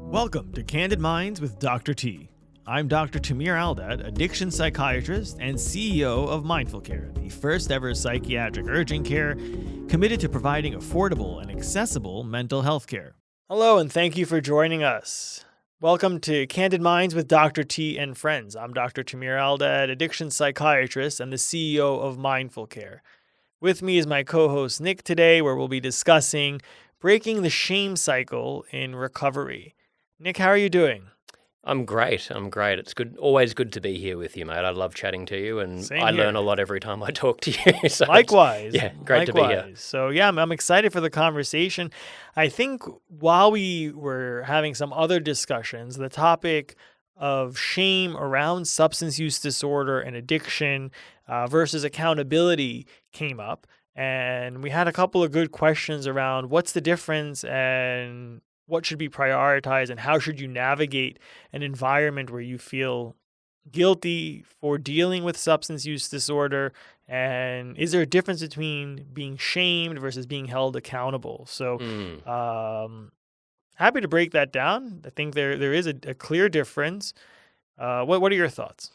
Welcome to Candid Minds with Dr. T. I'm Dr. Tamir Aldad, addiction psychiatrist and CEO of Mindful Care, the first ever psychiatric urgent care committed to providing affordable and accessible mental health care. Hello, and thank you for joining us. Welcome to Candid Minds with Dr. T and friends. I'm Dr. Tamir Aldad, addiction psychiatrist and the CEO of Mindful Care. With me is my co-host Nick today, where we'll be discussing breaking the shame cycle in recovery. Nick, how are you doing? I'm great. It's good. Always good to be here with you, mate. I love chatting to you, and Same I here. learn a lot every time I talk to you. So Likewise. great to be here. So I'm excited for the conversation. I think while we were having some other discussions, the topic of shame around substance use disorder and addiction versus accountability came up. And we had a couple of good questions around what's the difference and what should be prioritized and how should you navigate an environment where you feel guilty for dealing with substance use disorder, and is there a difference between being shamed versus being held accountable? So happy to break that down. I think there is a clear difference. What are your thoughts?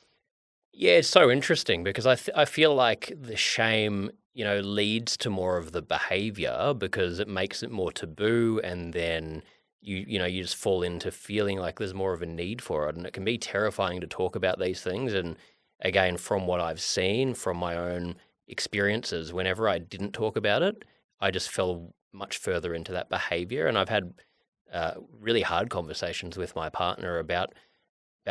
Yeah, it's so interesting because I feel like the shame, leads to more of the behavior because it makes it more taboo, and then you just fall into feeling like there's more of a need for it, and it can be terrifying to talk about these things. And again, from what I've seen from my own experiences, whenever I didn't talk about it, I just fell much further into that behavior. And I've had really hard conversations with my partner about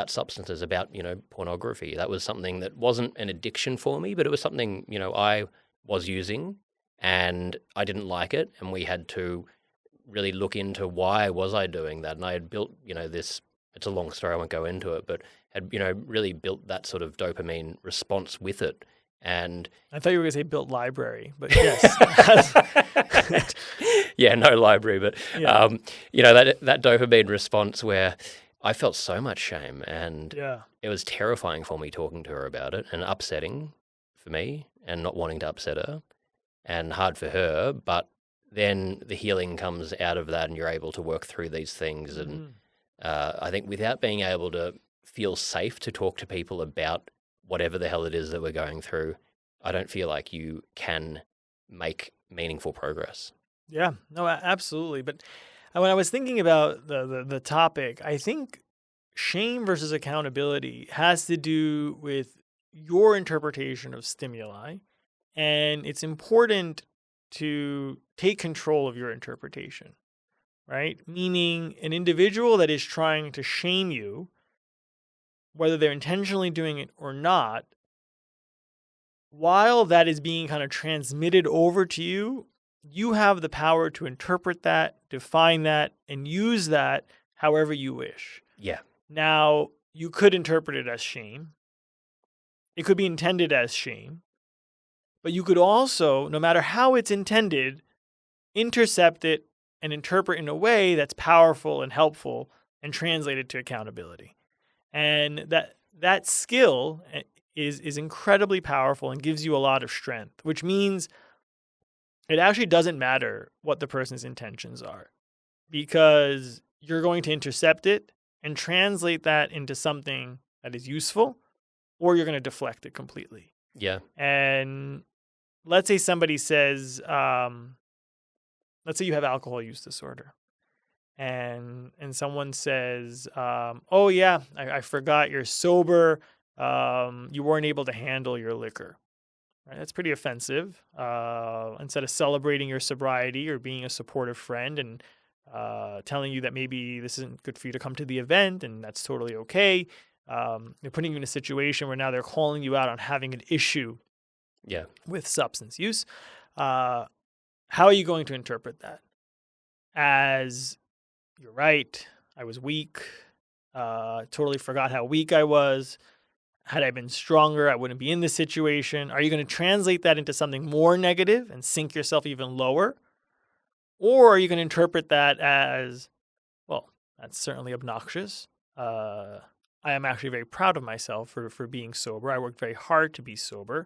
substances, about pornography. That was something that wasn't an addiction for me, but it was something I was using, and I didn't like it, and we had to really look into why was I doing that. And I had built, this, it's a long story, I won't go into it, but had, really built that sort of dopamine response with it. And I thought you were going to say built library, but yes. Yeah, no library, but, Yeah. That dopamine response where I felt so much shame, and it was terrifying for me talking to her about it, and upsetting for me, and not wanting to upset her, and hard for her, but then the healing comes out of that, and you're able to work through these things. And I think without being able to feel safe to talk to people about whatever the hell it is that we're going through, I don't feel like you can make meaningful progress. Yeah, no, absolutely. But when I was thinking about the topic, I think shame versus accountability has to do with your interpretation of stimuli. And it's important to take control of your interpretation, right? Meaning an individual that is trying to shame you, whether they're intentionally doing it or not, while that is being kind of transmitted over to you, you have the power to interpret that, define that, and use that however you wish. Yeah. Now, you could interpret it as shame. It could be intended as shame. But you could also, no matter how it's intended, intercept it and interpret in a way that's powerful and helpful and translate it to accountability. And that skill is incredibly powerful and gives you a lot of strength, which means it actually doesn't matter what the person's intentions are, because you're going to intercept it and translate that into something that is useful, or you're going to deflect it completely. Yeah. And let's say somebody says, let's say you have alcohol use disorder, and someone says, oh yeah, I forgot you're sober. You weren't able to handle your liquor. Right? That's pretty offensive. Instead of celebrating your sobriety or being a supportive friend and telling you that maybe this isn't good for you to come to the event and that's totally okay, they're putting you in a situation where now they're calling you out on having an issue with substance use. How are you going to interpret that? As, you're right, I was weak, totally forgot how weak I was. Had I been stronger, I wouldn't be in this situation. Are you going to translate that into something more negative and sink yourself even lower? Or are you going to interpret that as, well, that's certainly obnoxious. I am actually very proud of myself for being sober. I worked very hard to be sober.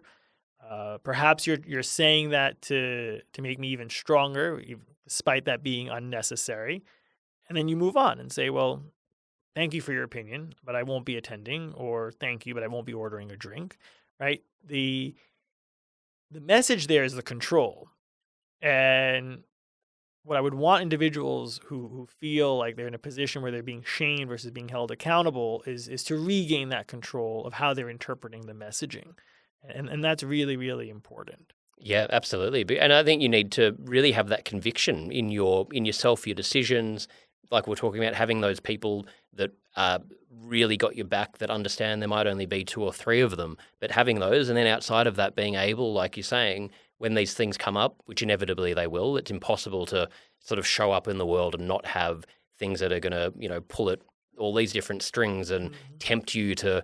Perhaps you're saying that to make me even stronger, despite that being unnecessary. And then you move on and say, well, thank you for your opinion, but I won't be attending, or thank you, but I won't be ordering a drink, right? The message there is the control. And what I would want individuals who feel like they're in a position where they're being shamed versus being held accountable is to regain that control of how they're interpreting the messaging. And that's really, really important. Yeah, absolutely. And I think you need to really have that conviction in yourself, your decisions. Like we're talking about, having those people that really got your back, that understand there might only be 2 or 3 of them, but having those, and then outside of that, being able, like you're saying, when these things come up, which inevitably they will, it's impossible to sort of show up in the world and not have things that are going to, pull at all these different strings and tempt you to,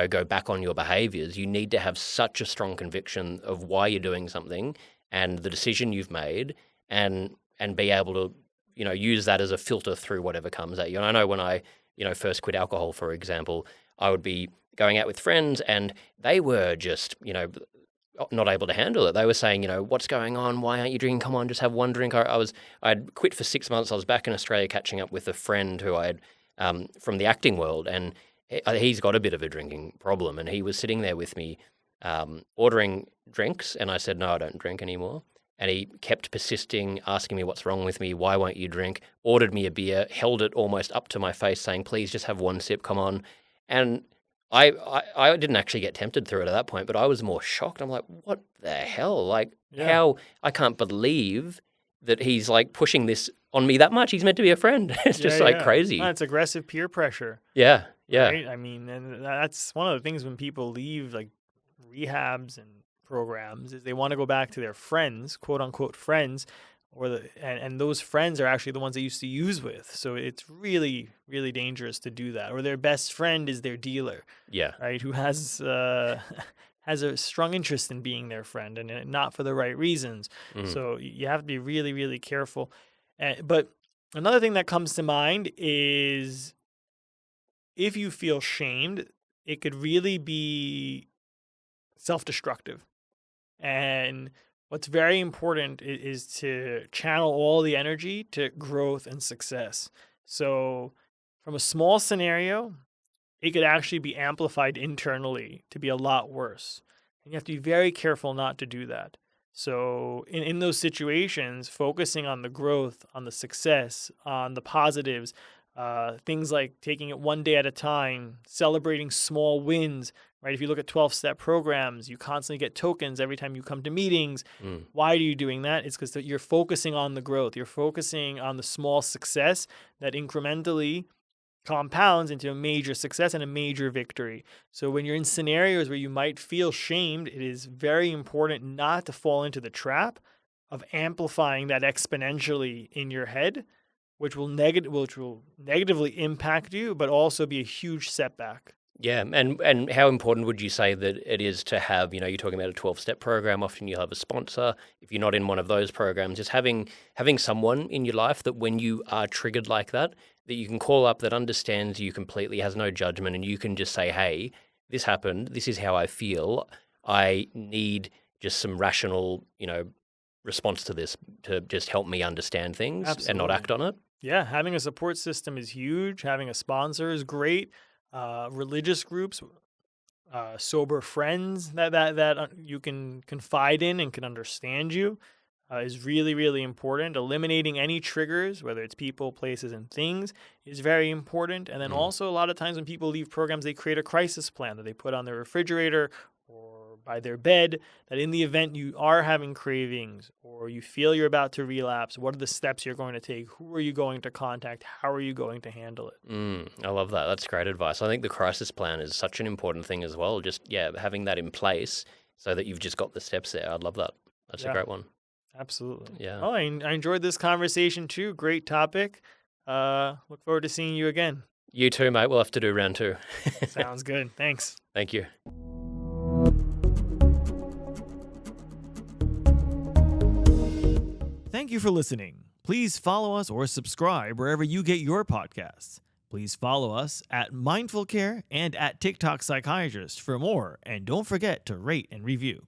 go back on your behaviors. You need to have such a strong conviction of why you're doing something and the decision you've made, and be able to, use that as a filter through whatever comes at you. And I know when I, first quit alcohol, for example, I would be going out with friends and they were just, not able to handle it. They were saying, what's going on? Why aren't you drinking? Come on, just have one drink. I'd quit for 6 months. I was back in Australia catching up with a friend who I had from the acting world, and he's got a bit of a drinking problem. And he was sitting there with me ordering drinks, and I said, no, I don't drink anymore. And he kept persisting, asking me what's wrong with me, why won't you drink, ordered me a beer, held it almost up to my face saying, please just have one sip, come on. And I didn't actually get tempted through it at that point, but I was more shocked. I'm like, what the hell? Like, how? I can't believe that he's like pushing this on me that much. He's meant to be a friend. It's just crazy. It's aggressive peer pressure. Yeah. Right? I mean, and that's one of the things when people leave like rehabs and programs is they want to go back to their friends, quote unquote friends, and those friends are actually the ones they used to use with. So it's really, really dangerous to do that. Or their best friend is their dealer. Yeah. Right. Who has a strong interest in being their friend and not for the right reasons. So you have to be really, really careful. But another thing that comes to mind is if you feel shamed, it could really be self-destructive. And what's very important is to channel all the energy to growth and success. So from a small scenario, it could actually be amplified internally to be a lot worse. And you have to be very careful not to do that. So in those situations, focusing on the growth, on the success, on the positives, things like taking it one day at a time, celebrating small wins, right? If you look at 12-step programs, you constantly get tokens every time you come to meetings. Why are you doing that? It's because you're focusing on the growth. You're focusing on the small success that incrementally compounds into a major success and a major victory. So when you're in scenarios where you might feel shamed, it is very important not to fall into the trap of amplifying that exponentially in your head, which will negatively impact you, but also be a huge setback. Yeah, and how important would you say that it is to have, you're talking about a 12-step program, often you'll have a sponsor. If you're not in one of those programs, just having someone in your life that when you are triggered like that you can call up, that understands you completely, has no judgment, and you can just say, hey, this happened, this is how I feel, I need just some rational, response to this to just help me understand things. Absolutely. And not act on it. Yeah, having a support system is huge. Having a sponsor is great. Religious groups, sober friends that you can confide in and can understand you is really, really important. Eliminating any triggers, whether it's people, places, and things, is very important. And then also a lot of times when people leave programs, they create a crisis plan that they put on their refrigerator or by their bed, that in the event you are having cravings or you feel you're about to relapse, what are the steps you're going to take? Who are you going to contact? How are you going to handle it? I love that. That's great advice. I think the crisis plan is such an important thing as well. Just, having that in place so that you've just got the steps there. I'd love that. That's a great one. Absolutely. Yeah. Oh, I enjoyed this conversation too. Great topic. Look forward to seeing you again. You too, mate. We'll have to do round 2. Sounds good. Thanks. Thank you. Thank you for listening. Please follow us or subscribe wherever you get your podcasts. Please follow us at Mindful Care and at TikTok Psychiatrist for more. And don't forget to rate and review.